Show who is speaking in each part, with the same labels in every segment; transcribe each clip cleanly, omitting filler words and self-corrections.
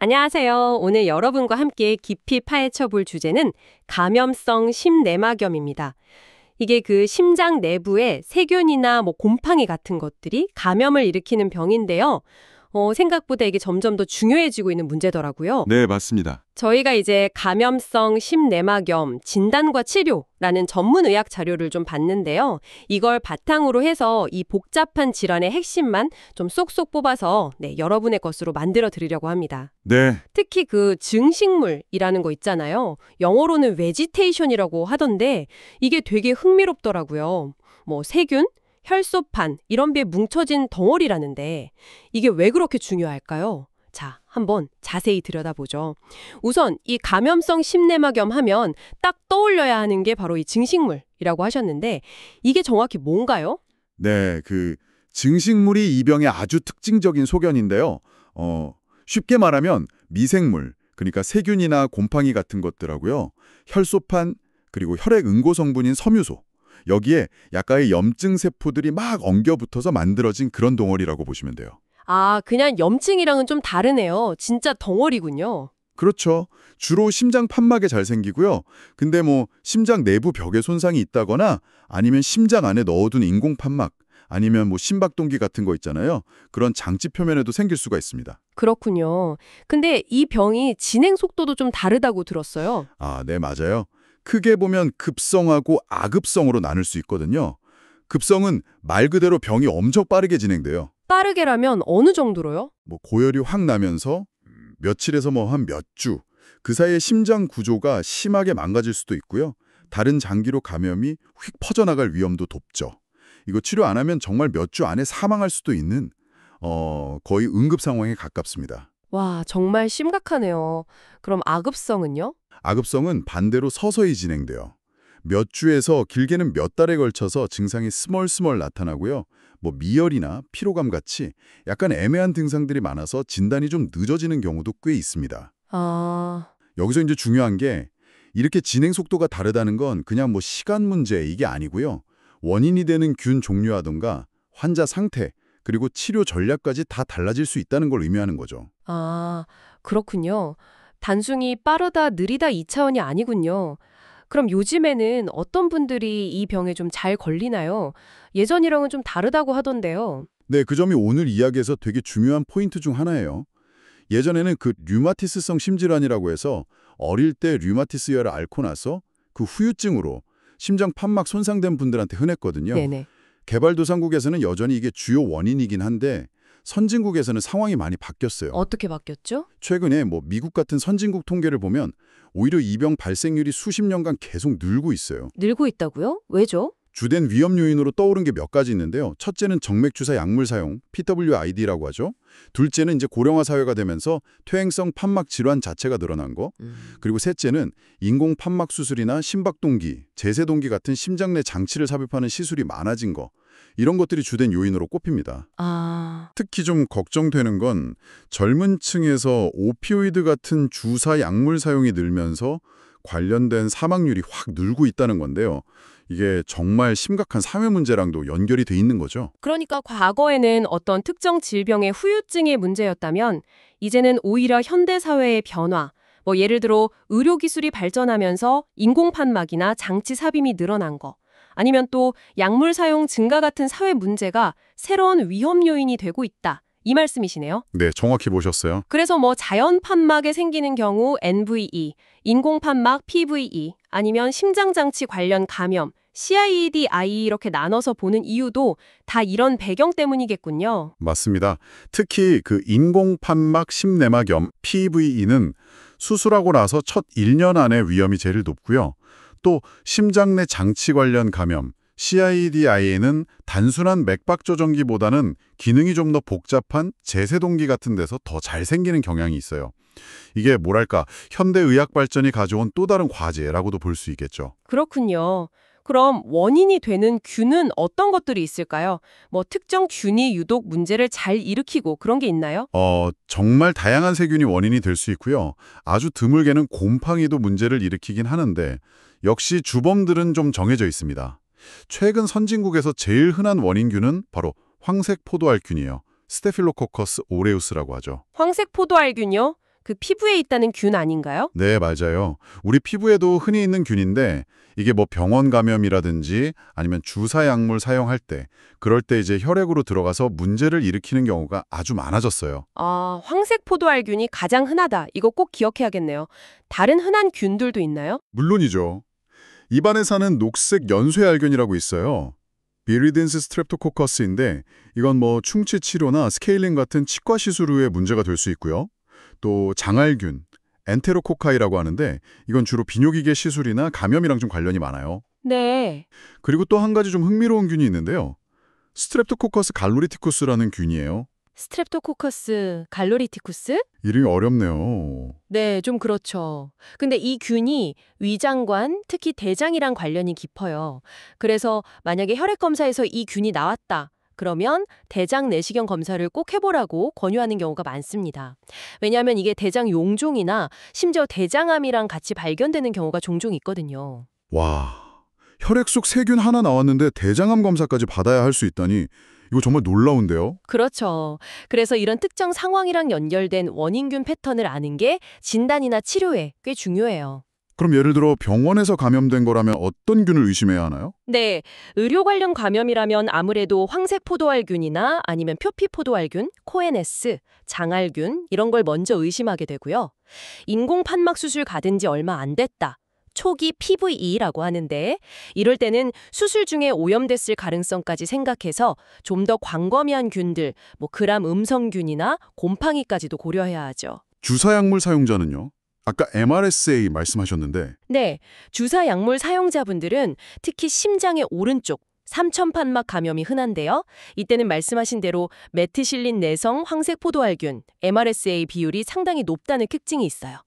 Speaker 1: 안녕하세요. 오늘 여러분과 함께 깊이 파헤쳐 볼 주제는 감염성 심내막염입니다. 이게 그 심장 내부에 세균이나 곰팡이 같은 것들이 감염을 일으키는 병인데요. 생각보다 이게 점점 더 중요해지고 있는 문제더라고요.
Speaker 2: 네, 맞습니다.
Speaker 1: 저희가 이제 감염성 심내막염 진단과 치료라는 전문 의학 자료를 좀 봤는데요. 이걸 바탕으로 해서 이 복잡한 질환의 핵심만 좀 쏙쏙 뽑아서 여러분의 것으로 만들어 드리려고 합니다.
Speaker 2: 네,
Speaker 1: 특히 그 증식물이라는 거 있잖아요. 영어로는 베지테이션이라고 하던데 이게 되게 흥미롭더라고요. 세균, 혈소판 이런 게 뭉쳐진 덩어리라는데 이게 왜 그렇게 중요할까요? 자, 한번 자세히 들여다보죠. 우선 이 감염성 심내막염 하면 딱 떠올려야 하는 게 바로 이 증식물이라고 하셨는데 이게 정확히 뭔가요?
Speaker 2: 네, 증식물이 이 병의 아주 특징적인 소견인데요. 쉽게 말하면 미생물, 그러니까 세균이나 곰팡이 같은 것들하고요. 혈소판, 그리고 혈액 응고 성분인 섬유소. 여기에 약간의 염증 세포들이 막 엉겨붙어서 만들어진 그런 덩어리라고 보시면 돼요.
Speaker 1: 아, 그냥 염증이랑은 좀 다르네요. 진짜 덩어리군요.
Speaker 2: 그렇죠. 주로 심장 판막에 잘 생기고요. 근데 심장 내부 벽에 손상이 있다거나 아니면 심장 안에 넣어둔 인공 판막, 아니면 심박동기 같은 거 있잖아요. 그런 장치 표면에도 생길 수가 있습니다.
Speaker 1: 그렇군요. 근데 이 병이 진행 속도도 좀 다르다고 들었어요.
Speaker 2: 아, 네, 맞아요. 크게 보면 급성하고 아급성으로 나눌 수 있거든요. 급성은 말 그대로 병이 엄청 빠르게 진행돼요.
Speaker 1: 빠르게라면 어느 정도로요?
Speaker 2: 고열이 확 나면서 며칠에서 한 몇 주, 그 사이에 심장 구조가 심하게 망가질 수도 있고요. 다른 장기로 감염이 휙 퍼져나갈 위험도 높죠. 이거 치료 안 하면 정말 몇 주 안에 사망할 수도 있는 거의 응급 상황에 가깝습니다.
Speaker 1: 와, 정말 심각하네요. 그럼 아급성은요?
Speaker 2: 아급성은 반대로 서서히 진행돼요. 몇 주에서 길게는 몇 달에 걸쳐서 증상이 스멀스멀 나타나고요. 미열이나 피로감 같이 약간 애매한 증상들이 많아서 진단이 좀 늦어지는 경우도 꽤 있습니다.
Speaker 1: 아,
Speaker 2: 여기서 이제 중요한 게 이렇게 진행 속도가 다르다는 건 그냥 시간 문제 이게 아니고요. 원인이 되는 균 종류라든가 환자 상태 그리고 치료 전략까지 다 달라질 수 있다는 걸 의미하는 거죠.
Speaker 1: 아, 그렇군요. 단순히 빠르다, 느리다 이 차원이 아니군요. 그럼 요즘에는 어떤 분들이 이 병에 좀 잘 걸리나요? 예전이랑은 좀 다르다고 하던데요.
Speaker 2: 네, 그 점이 오늘 이야기에서 되게 중요한 포인트 중 하나예요. 예전에는 류마티스성 심질환이라고 해서 어릴 때 류마티스열을 앓고 나서 그 후유증으로 심장 판막 손상된 분들한테 흔했거든요.
Speaker 1: 네네.
Speaker 2: 개발도상국에서는 여전히 이게 주요 원인이긴 한데 선진국에서는 상황이 많이 바뀌었어요.
Speaker 1: 어떻게 바뀌었죠?
Speaker 2: 최근에 미국 같은 선진국 통계를 보면 오히려 이 병 발생률이 수십 년간 계속 늘고 있어요.
Speaker 1: 늘고 있다고요? 왜죠?
Speaker 2: 주된 위험 요인으로 떠오른 게 몇 가지 있는데요. 첫째는 정맥주사 약물 사용, PWID라고 하죠. 둘째는 이제 고령화 사회가 되면서 퇴행성 판막 질환 자체가 늘어난 거. 그리고 셋째는 인공 판막 수술이나 심박동기, 제세동기 같은 심장 내 장치를 삽입하는 시술이 많아진 거. 이런 것들이 주된 요인으로 꼽힙니다.
Speaker 1: 아,
Speaker 2: 특히 좀 걱정되는 건 젊은 층에서 오피오이드 같은 주사 약물 사용이 늘면서 관련된 사망률이 확 늘고 있다는 건데요. 이게 정말 심각한 사회 문제랑도 연결이 돼 있는 거죠.
Speaker 1: 그러니까 과거에는 어떤 특정 질병의 후유증의 문제였다면 이제는 오히려 현대 사회의 변화, 예를 들어 의료기술이 발전하면서 인공판막이나 장치 삽입이 늘어난 거, 아니면 또 약물 사용 증가 같은 사회 문제가 새로운 위험 요인이 되고 있다. 이 말씀이시네요.
Speaker 2: 네, 정확히 보셨어요.
Speaker 1: 그래서 자연 판막에 생기는 경우 NVE, 인공 판막 PVE, 아니면 심장장치 관련 감염, CIED-I 이렇게 나눠서 보는 이유도 다 이런 배경 때문이겠군요.
Speaker 2: 맞습니다. 특히 인공판막 심내막염 PVE는 수술하고 나서 첫 1년 안에 위험이 제일 높고요. 또 심장 내 장치 관련 감염, CIED-I에는 단순한 맥박 조정기보다는 기능이 좀 더 복잡한 제세동기 같은 데서 더 잘 생기는 경향이 있어요. 이게 현대 의학 발전이 가져온 또 다른 과제라고도 볼 수 있겠죠.
Speaker 1: 그렇군요. 그럼 원인이 되는 균은 어떤 것들이 있을까요? 특정 균이 유독 문제를 잘 일으키고 그런 게 있나요?
Speaker 2: 정말 다양한 세균이 원인이 될 수 있고요. 아주 드물게는 곰팡이도 문제를 일으키긴 하는데 역시 주범들은 좀 정해져 있습니다. 최근 선진국에서 제일 흔한 원인균은 바로 황색 포도알균이에요. 스테필로코커스 오레우스라고 하죠.
Speaker 1: 황색 포도알균요? 그 피부에 있다는 균 아닌가요?
Speaker 2: 네, 맞아요. 우리 피부에도 흔히 있는 균인데 이게 뭐 병원 감염이라든지 아니면 주사 약물 사용할 때 그럴 때 이제 혈액으로 들어가서 문제를 일으키는 경우가 아주 많아졌어요.
Speaker 1: 아, 황색 포도알균이 가장 흔하다. 이거 꼭 기억해야겠네요. 다른 흔한 균들도 있나요?
Speaker 2: 물론이죠. 입안에 사는 녹색 연쇄알균이라고 있어요. 비리딘스 스트랩토코커스인데 이건 뭐 충치 치료나 스케일링 같은 치과 시술 후에 문제가 될 수 있고요. 또 장알균, 엔테로코카이라고 하는데 이건 주로 비뇨기계 시술이나 감염이랑 좀 관련이 많아요.
Speaker 1: 네.
Speaker 2: 그리고 또 한 가지 좀 흥미로운 균이 있는데요. 스트랩토코커스 갈로리티쿠스라는 균이에요.
Speaker 1: 스트랩토코커스 갈로리티쿠스?
Speaker 2: 이름이 어렵네요.
Speaker 1: 네, 좀 그렇죠. 근데 이 균이 위장관, 특히 대장이랑 관련이 깊어요. 그래서 만약에 혈액 검사에서 이 균이 나왔다. 그러면 대장 내시경 검사를 꼭 해보라고 권유하는 경우가 많습니다. 왜냐하면 이게 대장 용종이나 심지어 대장암이랑 같이 발견되는 경우가 종종 있거든요.
Speaker 2: 와, 혈액 속 세균 하나 나왔는데 대장암 검사까지 받아야 할 수 있다니 이거 정말 놀라운데요?
Speaker 1: 그렇죠. 그래서 이런 특정 상황이랑 연결된 원인균 패턴을 아는 게 진단이나 치료에 꽤 중요해요.
Speaker 2: 그럼 예를 들어 병원에서 감염된 거라면 어떤 균을 의심해야 하나요?
Speaker 1: 네, 의료 관련 감염이라면 아무래도 황색 포도알균이나 아니면 표피 포도알균, 코에네스, 장알균 이런 걸 먼저 의심하게 되고요. 인공 판막 수술 받은 지 얼마 안 됐다. 초기 PVE라고 하는데 이럴 때는 수술 중에 오염됐을 가능성까지 생각해서 좀 더 광범위한 균들, 뭐 그람 음성균이나 곰팡이까지도 고려해야 하죠.
Speaker 2: 주사 약물 사용자는요? 아까 MRSA 말씀하셨는데
Speaker 1: 네, 주사 약물 사용자분들은 특히 심장의 오른쪽, 삼천판막 감염이 흔한데요. 이때는 말씀하신 대로 메트실린 내성 황색 포도알균, MRSA 비율이 상당히 높다는 특징이 있어요.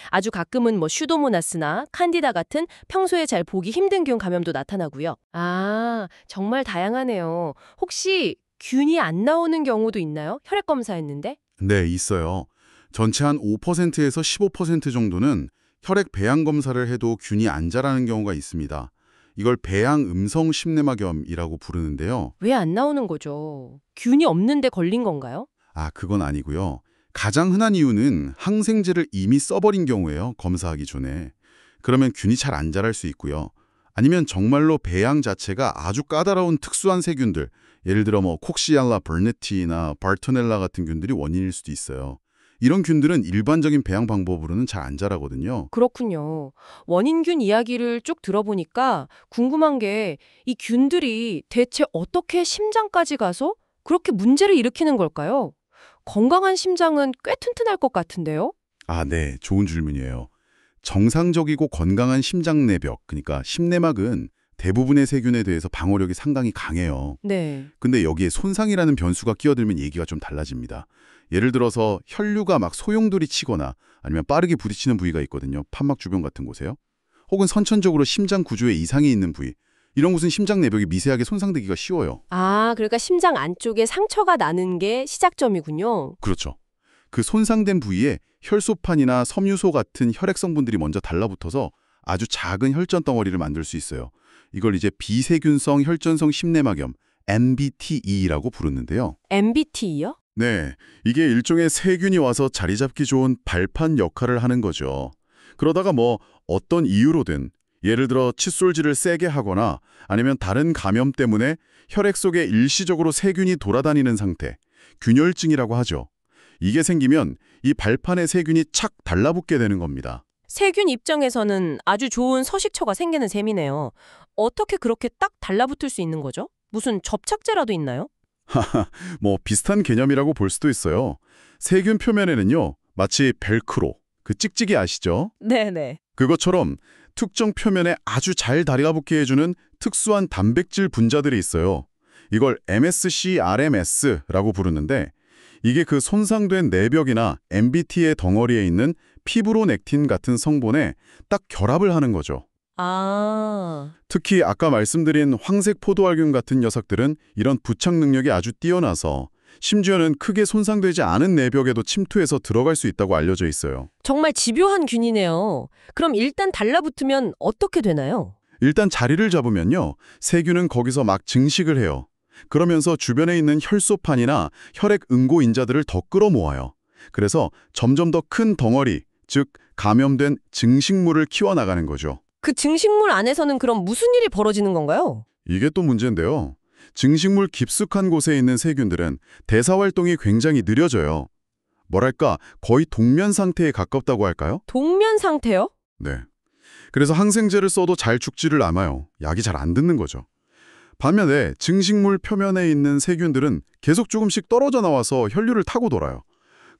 Speaker 1: 아주 가끔은 뭐 슈도모나스나 칸디다 같은 평소에 잘 보기 힘든 균 감염도 나타나고요. 아, 정말 다양하네요. 혹시 균이 안 나오는 경우도 있나요? 혈액 검사했는데?
Speaker 2: 네, 있어요. 전체 한 5%에서 15% 정도는 혈액 배양 검사를 해도 균이 안 자라는 경우가 있습니다. 이걸 배양 음성 심내막염이라고 부르는데요.
Speaker 1: 왜 안 나오는 거죠? 균이 없는데 걸린 건가요?
Speaker 2: 아, 그건 아니고요. 가장 흔한 이유는 항생제를 이미 써버린 경우예요. 검사하기 전에. 그러면 균이 잘 안 자랄 수 있고요. 아니면 정말로 배양 자체가 아주 까다로운 특수한 세균들, 예를 들어 뭐 콕시알라 버네티나 바르토넬라 같은 균들이 원인일 수도 있어요. 이런 균들은 일반적인 배양 방법으로는 잘 안 자라거든요.
Speaker 1: 그렇군요. 원인균 이야기를 쭉 들어보니까 궁금한 게 이 균들이 대체 어떻게 심장까지 가서 그렇게 문제를 일으키는 걸까요? 건강한 심장은 꽤 튼튼할 것 같은데요?
Speaker 2: 아, 네. 좋은 질문이에요. 정상적이고 건강한 심장 내벽, 그러니까 심내막은 대부분의 세균에 대해서 방어력이 상당히 강해요.
Speaker 1: 네.
Speaker 2: 근데 여기에 손상이라는 변수가 끼어들면 얘기가 좀 달라집니다. 예를 들어서 혈류가 막 소용돌이 치거나 아니면 빠르게 부딪히는 부위가 있거든요. 판막 주변 같은 곳에요. 혹은 선천적으로 심장 구조에 이상이 있는 부위. 이런 곳은 심장 내벽이 미세하게 손상되기가 쉬워요.
Speaker 1: 아, 그러니까 심장 안쪽에 상처가 나는 게 시작점이군요.
Speaker 2: 그렇죠. 그 손상된 부위에 혈소판이나 섬유소 같은 혈액 성분들이 먼저 달라붙어서 아주 작은 혈전 덩어리를 만들 수 있어요. 이걸 이제 비세균성 혈전성 심내막염, MBTE라고 부르는데요.
Speaker 1: MBT요?
Speaker 2: 네, 이게 일종의 세균이 와서 자리 잡기 좋은 발판 역할을 하는 거죠. 그러다가 뭐 어떤 이유로든 예를 들어 칫솔질을 세게 하거나 아니면 다른 감염 때문에 혈액 속에 일시적으로 세균이 돌아다니는 상태, 균열증이라고 하죠. 이게 생기면 이 발판에 세균이 착 달라붙게 되는 겁니다.
Speaker 1: 세균 입장에서는 아주 좋은 서식처가 생기는 셈이네요. 어떻게 그렇게 딱 달라붙을 수 있는 거죠? 무슨 접착제라도 있나요?
Speaker 2: 뭐 비슷한 개념이라고 볼 수도 있어요. 세균 표면에는요, 마치 벨크로, 그 찍찍이 아시죠?
Speaker 1: 네네.
Speaker 2: 그것처럼 특정 표면에 아주 잘 달라붙게 해주는 특수한 단백질 분자들이 있어요. 이걸 MSC-RMS라고 부르는데 이게 그 손상된 내벽이나 MBT의 덩어리에 있는 피브로넥틴 같은 성분에 딱 결합을 하는 거죠.
Speaker 1: 아,
Speaker 2: 특히 아까 말씀드린 황색 포도알균 같은 녀석들은 이런 부착 능력이 아주 뛰어나서 심지어는 크게 손상되지 않은 내벽에도 침투해서 들어갈 수 있다고 알려져 있어요.
Speaker 1: 정말 집요한 균이네요. 그럼 일단 달라붙으면 어떻게 되나요?
Speaker 2: 일단 자리를 잡으면요, 세균은 거기서 막 증식을 해요. 그러면서 주변에 있는 혈소판이나 혈액 응고인자들을 더 끌어모아요. 그래서 점점 더 큰 덩어리, 즉 감염된 증식물을 키워나가는 거죠.
Speaker 1: 그 증식물 안에서는 그럼 무슨 일이 벌어지는 건가요?
Speaker 2: 이게 또 문제인데요. 증식물 깊숙한 곳에 있는 세균들은 대사 활동이 굉장히 느려져요. 뭐랄까, 거의 동면 상태에 가깝다고 할까요?
Speaker 1: 동면 상태요?
Speaker 2: 네. 그래서 항생제를 써도 잘 죽지를 않아요. 약이 잘 안 듣는 거죠. 반면에 증식물 표면에 있는 세균들은 계속 조금씩 떨어져 나와서 혈류를 타고 돌아요.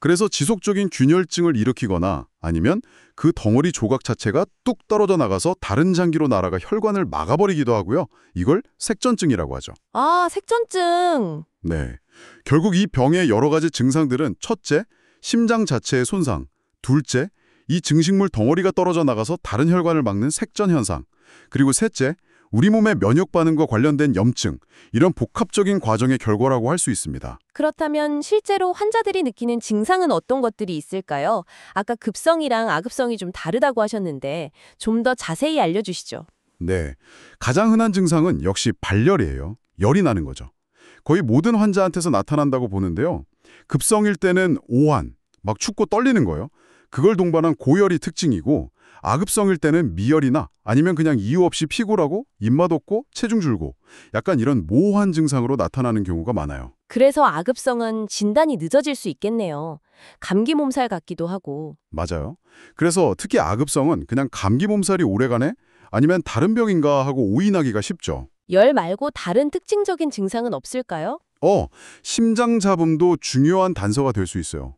Speaker 2: 그래서 지속적인 균열증을 일으키거나 아니면 그 덩어리 조각 자체가 뚝 떨어져 나가서 다른 장기로 날아가 혈관을 막아버리기도 하고요. 이걸 색전증이라고 하죠.
Speaker 1: 아, 색전증.
Speaker 2: 네. 결국 이 병의 여러 가지 증상들은 첫째, 심장 자체의 손상, 둘째, 이 증식물 덩어리가 떨어져 나가서 다른 혈관을 막는 색전 현상, 그리고 셋째, 우리 몸의 면역 반응과 관련된 염증, 이런 복합적인 과정의 결과라고 할 수 있습니다.
Speaker 3: 그렇다면 실제로 환자들이 느끼는 증상은 어떤 것들이 있을까요? 아까 급성이랑 아급성이 좀 다르다고 하셨는데 좀 더 자세히 알려주시죠.
Speaker 2: 네. 가장 흔한 증상은 역시 발열이에요. 열이 나는 거죠. 거의 모든 환자한테서 나타난다고 보는데요. 급성일 때는 오한, 막 춥고 떨리는 거예요. 그걸 동반한 고열이 특징이고, 아급성일 때는 미열이나 아니면 그냥 이유 없이 피곤하고 입맛 없고 체중 줄고 약간 이런 모호한 증상으로 나타나는 경우가 많아요.
Speaker 3: 그래서 아급성은 진단이 늦어질 수 있겠네요. 감기 몸살 같기도 하고.
Speaker 2: 맞아요. 그래서 특히 아급성은 그냥 감기 몸살이 오래가네? 아니면 다른 병인가 하고 오인하기가 쉽죠.
Speaker 3: 열 말고 다른 특징적인 증상은 없을까요?
Speaker 2: 심장 잡음도 중요한 단서가 될 수 있어요.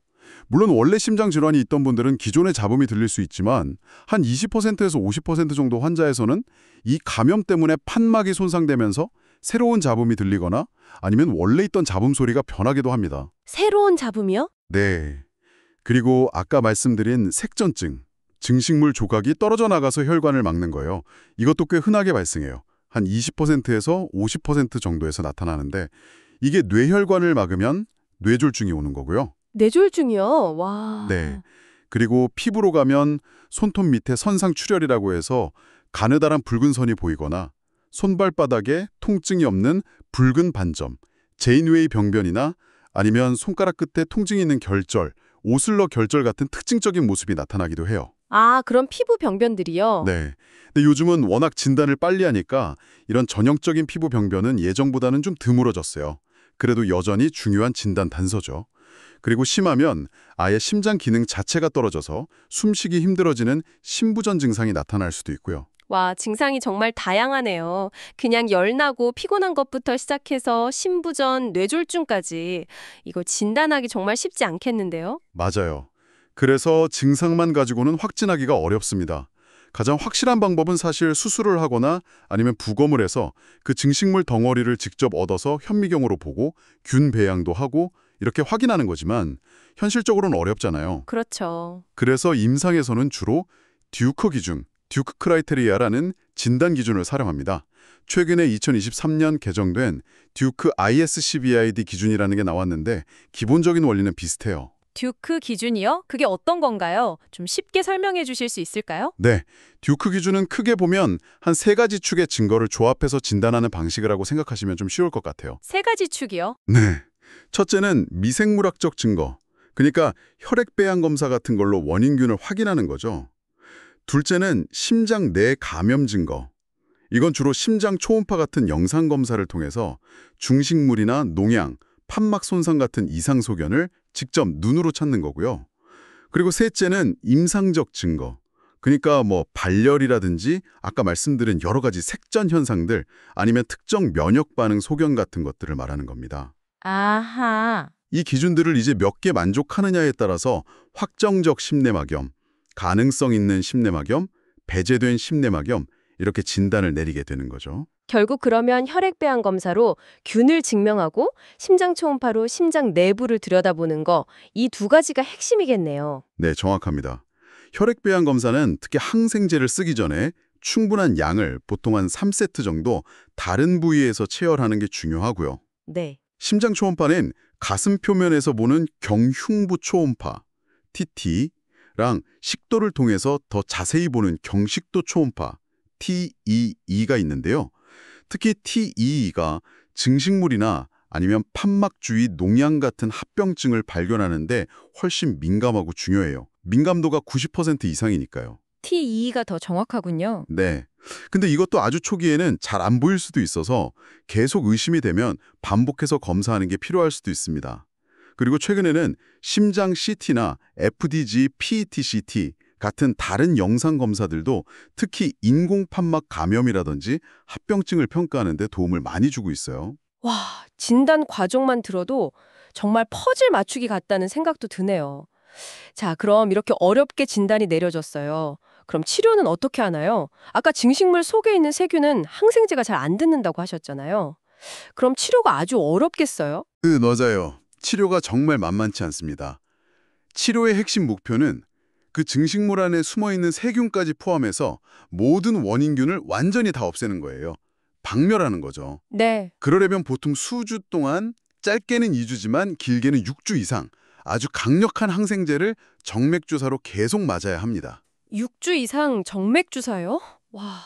Speaker 2: 물론 원래 심장 질환이 있던 분들은 기존의 잡음이 들릴 수 있지만 한 20%에서 50% 정도 환자에서는 이 감염 때문에 판막이 손상되면서 새로운 잡음이 들리거나 아니면 원래 있던 잡음 소리가 변하기도 합니다.
Speaker 3: 새로운 잡음이요?
Speaker 2: 네. 그리고 아까 말씀드린 색전증, 증식물 조각이 떨어져 나가서 혈관을 막는 거예요. 이것도 꽤 흔하게 발생해요. 한 20%에서 50% 정도에서 나타나는데 이게 뇌혈관을 막으면 뇌졸중이 오는 거고요.
Speaker 3: 뇌졸중이요? 와.
Speaker 2: 네. 그리고 피부로 가면 손톱 밑에 선상출혈이라고 해서 가느다란 붉은 선이 보이거나 손발바닥에 통증이 없는 붉은 반점, 제인웨이 병변이나 아니면 손가락 끝에 통증이 있는 결절, 오슬러 결절 같은 특징적인 모습이 나타나기도 해요.
Speaker 3: 아, 그런 피부 병변들이요?
Speaker 2: 네. 근데 요즘은 워낙 진단을 빨리 하니까 이런 전형적인 피부 병변은 예전보다는 좀 드물어졌어요. 그래도 여전히 중요한 진단 단서죠. 그리고 심하면 아예 심장 기능 자체가 떨어져서 숨쉬기 힘들어지는 심부전 증상이 나타날 수도 있고요.
Speaker 1: 와, 증상이 정말 다양하네요. 그냥 열나고 피곤한 것부터 시작해서 심부전, 뇌졸중까지. 이거 진단하기 정말 쉽지 않겠는데요?
Speaker 2: 맞아요. 그래서 증상만 가지고는 확진하기가 어렵습니다. 가장 확실한 방법은 사실 수술을 하거나 아니면 부검을 해서 그 증식물 덩어리를 직접 얻어서 현미경으로 보고 균 배양도 하고 이렇게 확인하는 거지만 현실적으로는 어렵잖아요.
Speaker 1: 그렇죠.
Speaker 2: 그래서 임상에서는 주로 듀크 기준, 듀크 크라이테리아라는 진단 기준을 사용합니다. 최근에 2023년 개정된 듀크 ISCVID 기준이라는 게 나왔는데 기본적인 원리는 비슷해요.
Speaker 1: 듀크 기준이요? 그게 어떤 건가요? 좀 쉽게 설명해 주실 수 있을까요?
Speaker 2: 네, 듀크 기준은 크게 보면 한 세 가지 축의 증거를 조합해서 진단하는 방식이라고 생각하시면 좀 쉬울 것 같아요.
Speaker 1: 세 가지 축이요?
Speaker 2: 네, 첫째는 미생물학적 증거, 그러니까 혈액 배양 검사 같은 걸로 원인균을 확인하는 거죠. 둘째는 심장 내 감염 증거. 이건 주로 심장 초음파 같은 영상 검사를 통해서 중식물이나 농양, 판막 손상 같은 이상 소견을 직접 눈으로 찾는 거고요. 그리고 셋째는 임상적 증거. 그러니까 뭐 발열이라든지 아까 말씀드린 여러 가지 색전 현상들 아니면 특정 면역 반응 소견 같은 것들을 말하는 겁니다.
Speaker 3: 아하.
Speaker 2: 이 기준들을 이제 몇 개 만족하느냐에 따라서 확정적 심내막염, 가능성 있는 심내막염, 배제된 심내막염 이렇게 진단을 내리게 되는 거죠.
Speaker 3: 결국 그러면 혈액 배양 검사로 균을 증명하고 심장 초음파로 심장 내부를 들여다보는 거, 이 두 가지가 핵심이겠네요.
Speaker 2: 네, 정확합니다. 혈액 배양 검사는 특히 항생제를 쓰기 전에 충분한 양을 보통 한 3세트 정도 다른 부위에서 체열하는 게 중요하고요.
Speaker 3: 네.
Speaker 2: 심장 초음파는 가슴 표면에서 보는 경흉부 초음파, TT랑 식도를 통해서 더 자세히 보는 경식도 초음파, TEE가 있는데요. 특히 TEE가 증식물이나 아니면 판막주의 농양 같은 합병증을 발견하는데 훨씬 민감하고 중요해요. 민감도가 90% 이상이니까요.
Speaker 3: T2가 더 정확하군요.
Speaker 2: 네. 근데 이것도 아주 초기에는 잘 안 보일 수도 있어서 계속 의심이 되면 반복해서 검사하는 게 필요할 수도 있습니다. 그리고 최근에는 심장 CT나 FDG PET-CT 같은 다른 영상 검사들도 특히 인공판막 감염이라든지 합병증을 평가하는 데 도움을 많이 주고 있어요.
Speaker 3: 와, 진단 과정만 들어도 정말 퍼즐 맞추기 같다는 생각도 드네요. 자, 그럼 이렇게 어렵게 진단이 내려졌어요. 그럼 치료는 어떻게 하나요? 아까 증식물 속에 있는 세균은 항생제가 잘 안 듣는다고 하셨잖아요. 그럼 치료가 아주 어렵겠어요?
Speaker 2: 맞아요. 치료가 정말 만만치 않습니다. 치료의 핵심 목표는 그 증식물 안에 숨어있는 세균까지 포함해서 모든 원인균을 완전히 다 없애는 거예요. 박멸하는 거죠.
Speaker 3: 네.
Speaker 2: 그러려면 보통 수주 동안 짧게는 2주지만 길게는 6주 이상 아주 강력한 항생제를 정맥주사로 계속 맞아야 합니다.
Speaker 3: 6주 이상 정맥 주사요? 와,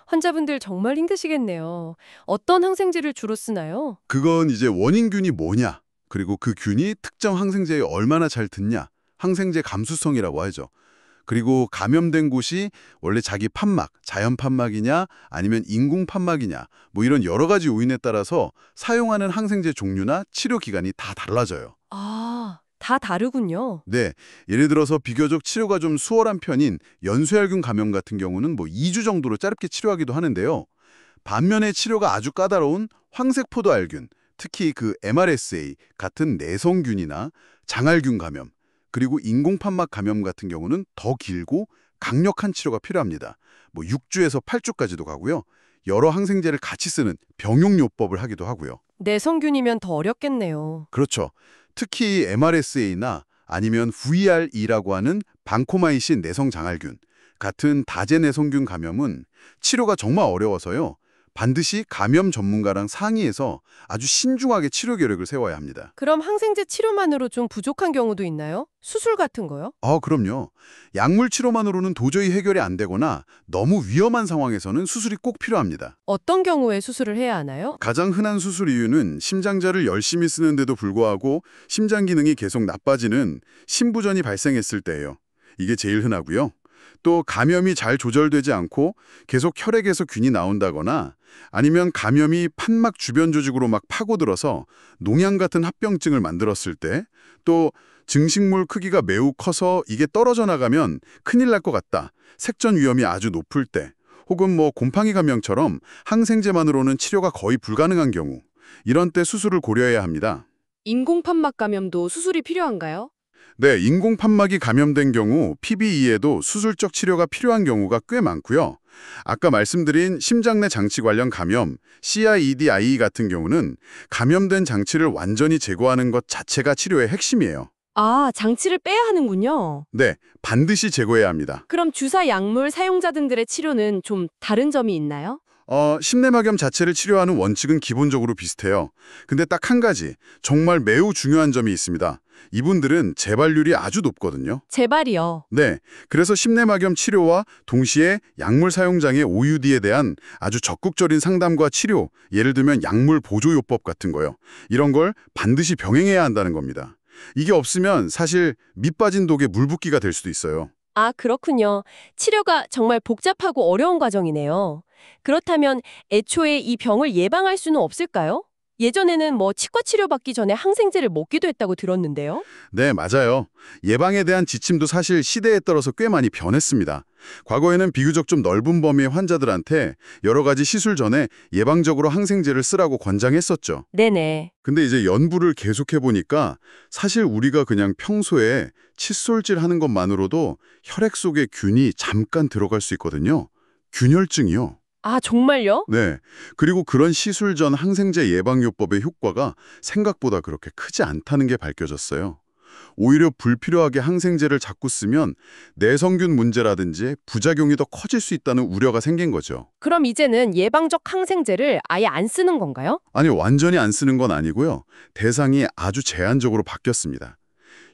Speaker 3: 환자분들 정말 힘드시겠네요. 어떤 항생제를 주로 쓰나요?
Speaker 2: 그건 이제 원인균이 뭐냐, 그리고 그 균이 특정 항생제에 얼마나 잘 듣냐, 항생제 감수성이라고 하죠. 그리고 감염된 곳이 원래 자기 판막, 자연 판막이냐 아니면 인공 판막이냐 뭐 이런 여러 가지 요인에 따라서 사용하는 항생제 종류나 치료 기간이 다 달라져요.
Speaker 3: 아, 다 다르군요.
Speaker 2: 네, 예를 들어서 비교적 치료가 좀 수월한 편인 연쇄혈균 감염 같은 경우는 뭐 2주 정도로 짧게 치료하기도 하는데요. 반면에 치료가 아주 까다로운 황색포도알균, 특히 그 MRSA 같은 내성균이나 장알균 감염, 그리고 인공판막 감염 같은 경우는 더 길고 강력한 치료가 필요합니다. 뭐 6주에서 8주까지도 가고요. 여러 항생제를 같이 쓰는 병용요법을 하기도 하고요.
Speaker 1: 내성균이면 더 어렵겠네요.
Speaker 2: 그렇죠. 특히 MRSA나 아니면 VRE라고 하는 방코마이신 내성장알균 같은 다제내성균 감염은 치료가 정말 어려워서요. 반드시 감염 전문가랑 상의해서 아주 신중하게 치료 계획을 세워야 합니다.
Speaker 1: 그럼 항생제 치료만으로 좀 부족한 경우도 있나요? 수술 같은 거요?
Speaker 2: 그럼요. 약물 치료만으로는 도저히 해결이 안 되거나 너무 위험한 상황에서는 수술이 꼭 필요합니다.
Speaker 1: 어떤 경우에 수술을 해야 하나요?
Speaker 2: 가장 흔한 수술 이유는 심장자를 열심히 쓰는데도 불구하고 심장 기능이 계속 나빠지는 심부전이 발생했을 때예요. 이게 제일 흔하고요. 또 감염이 잘 조절되지 않고 계속 혈액에서 균이 나온다거나 아니면 감염이 판막 주변 조직으로 막 파고들어서 농양 같은 합병증을 만들었을 때, 또 증식물 크기가 매우 커서 이게 떨어져 나가면 큰일 날 것 같다, 색전 위험이 아주 높을 때, 혹은 뭐 곰팡이 감염처럼 항생제만으로는 치료가 거의 불가능한 경우, 이런 때 수술을 고려해야 합니다.
Speaker 4: 인공판막 감염도 수술이 필요한가요?
Speaker 2: 네, 인공판막이 감염된 경우 PBE에도 수술적 치료가 필요한 경우가 꽤 많고요. 아까 말씀드린 심장 내 장치 관련 감염, CIEDIE 같은 경우는 감염된 장치를 완전히 제거하는 것 자체가 치료의 핵심이에요.
Speaker 4: 아, 장치를 빼야 하는군요.
Speaker 2: 네, 반드시 제거해야 합니다.
Speaker 4: 그럼 주사 약물 사용자 등들의 치료는 좀 다른 점이 있나요?
Speaker 2: 심내막염 자체를 치료하는 원칙은 기본적으로 비슷해요. 근데 딱 한 가지, 정말 매우 중요한 점이 있습니다. 이분들은 재발률이 아주 높거든요.
Speaker 4: 재발이요.
Speaker 2: 네, 그래서 심내막염 치료와 동시에 약물 사용장애 OUD에 대한 아주 적극적인 상담과 치료, 예를 들면 약물 보조요법 같은 거요. 이런 걸 반드시 병행해야 한다는 겁니다. 이게 없으면 사실 밑 빠진 독에 물 붓기가 될 수도 있어요.
Speaker 3: 아, 그렇군요. 치료가 정말 복잡하고 어려운 과정이네요. 그렇다면 애초에 이 병을 예방할 수는 없을까요? 예전에는 뭐 치과 치료 받기 전에 항생제를 먹기도 했다고 들었는데요.
Speaker 2: 네, 맞아요. 예방에 대한 지침도 사실 시대에 따라서 꽤 많이 변했습니다. 과거에는 비교적 좀 넓은 범위의 환자들한테 여러 가지 시술 전에 예방적으로 항생제를 쓰라고 권장했었죠.
Speaker 3: 네네.
Speaker 2: 근데 이제 연구를 계속해보니까 사실 우리가 그냥 평소에 칫솔질 하는 것만으로도 혈액 속에 균이 잠깐 들어갈 수 있거든요. 균열증이요.
Speaker 3: 아, 정말요?
Speaker 2: 네. 그리고 그런 시술 전 항생제 예방요법의 효과가 생각보다 그렇게 크지 않다는 게 밝혀졌어요. 오히려 불필요하게 항생제를 자꾸 쓰면 내성균 문제라든지 부작용이 더 커질 수 있다는 우려가 생긴 거죠.
Speaker 3: 그럼 이제는 예방적 항생제를 아예 안 쓰는 건가요?
Speaker 2: 아니, 완전히 안 쓰는 건 아니고요. 대상이 아주 제한적으로 바뀌었습니다.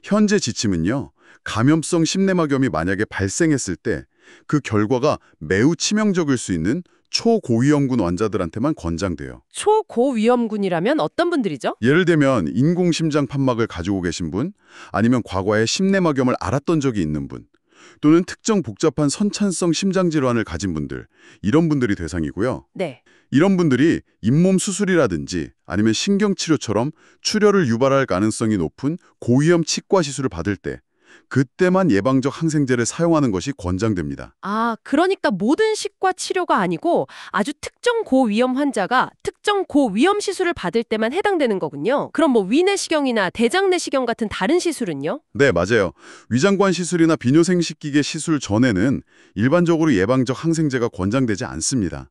Speaker 2: 현재 지침은요, 감염성 심내막염이 만약에 발생했을 때 그 결과가 매우 치명적일 수 있는 초고위험군 환자들한테만 권장돼요.
Speaker 3: 초고위험군이라면 어떤 분들이죠?
Speaker 2: 예를 들면 인공심장 판막을 가지고 계신 분, 아니면 과거에 심내막염을 앓았던 적이 있는 분, 또는 특정 복잡한 선천성 심장질환을 가진 분들, 이런 분들이 대상이고요.
Speaker 3: 네.
Speaker 2: 이런 분들이 잇몸 수술이라든지 아니면 신경치료처럼 출혈을 유발할 가능성이 높은 고위험 치과 시술을 받을 때 그때만 예방적 항생제를 사용하는 것이 권장됩니다.
Speaker 3: 아, 그러니까 모든 치과 치료가 아니고 아주 특정 고위험 환자가 특정 고위험 시술을 받을 때만 해당되는 거군요. 그럼 뭐 위내시경이나 대장내시경 같은 다른 시술은요?
Speaker 2: 네, 맞아요. 위장관 시술이나 비뇨생식기계 시술 전에는 일반적으로 예방적 항생제가 권장되지 않습니다.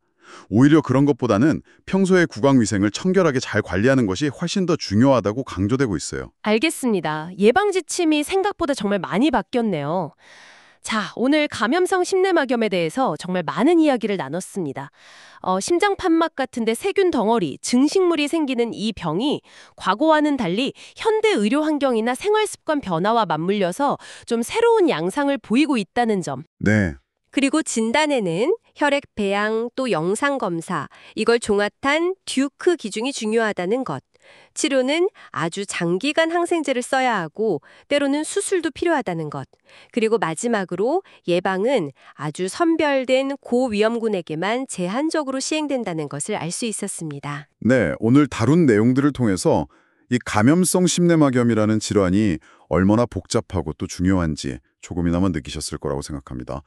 Speaker 2: 오히려 그런 것보다는 평소에 구강위생을 청결하게 잘 관리하는 것이 훨씬 더 중요하다고 강조되고 있어요.
Speaker 3: 알겠습니다. 예방 지침이 생각보다 정말 많이 바뀌었네요. 자, 오늘 감염성 심내막염에 대해서 정말 많은 이야기를 나눴습니다. 심장 판막 같은데 세균 덩어리, 증식물이 생기는 이 병이 과거와는 달리 현대 의료 환경이나 생활 습관 변화와 맞물려서 좀 새로운 양상을 보이고 있다는 점.
Speaker 2: 네.
Speaker 5: 그리고 진단에는 혈액 배양 또 영상 검사, 이걸 종합한 듀크 기준이 중요하다는 것. 치료는 아주 장기간 항생제를 써야 하고 때로는 수술도 필요하다는 것. 그리고 마지막으로 예방은 아주 선별된 고위험군에게만 제한적으로 시행된다는 것을 알 수 있었습니다.
Speaker 2: 네, 오늘 다룬 내용들을 통해서 이 감염성 심내막염이라는 질환이 얼마나 복잡하고 또 중요한지 조금이나마 느끼셨을 거라고 생각합니다.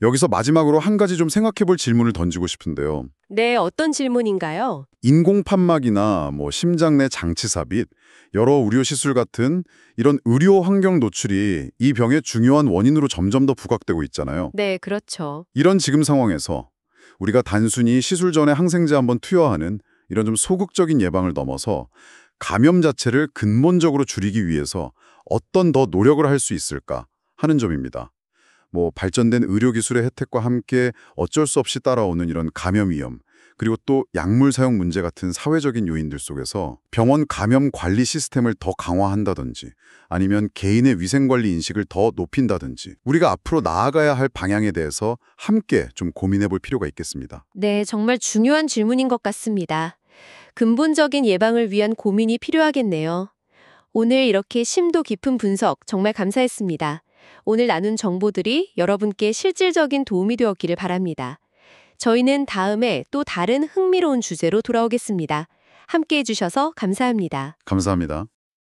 Speaker 2: 여기서 마지막으로 한 가지 좀 생각해 볼 질문을 던지고 싶은데요.
Speaker 3: 네, 어떤 질문인가요?
Speaker 2: 인공판막이나 심장 내 장치 삽입, 여러 의료 시술 같은 이런 의료 환경 노출이 이 병의 중요한 원인으로 점점 더 부각되고 있잖아요.
Speaker 3: 네, 그렇죠.
Speaker 2: 이런 지금 상황에서 우리가 단순히 시술 전에 항생제 한번 투여하는 이런 좀 소극적인 예방을 넘어서 감염 자체를 근본적으로 줄이기 위해서 어떤 더 노력을 할 수 있을까 하는 점입니다. 발전된 의료기술의 혜택과 함께 어쩔 수 없이 따라오는 이런 감염 위험, 그리고 또 약물 사용 문제 같은 사회적인 요인들 속에서 병원 감염 관리 시스템을 더 강화한다든지 아니면 개인의 위생관리 인식을 더 높인다든지 우리가 앞으로 나아가야 할 방향에 대해서 함께 좀 고민해 볼 필요가 있겠습니다.
Speaker 5: 네, 정말 중요한 질문인 것 같습니다. 근본적인 예방을 위한 고민이 필요하겠네요. 오늘 이렇게 심도 깊은 분석 정말 감사했습니다. 오늘 나눈 정보들이 여러분께 실질적인 도움이 되었기를 바랍니다. 저희는 다음에 또 다른 흥미로운 주제로 돌아오겠습니다. 함께해 주셔서 감사합니다.
Speaker 2: 감사합니다.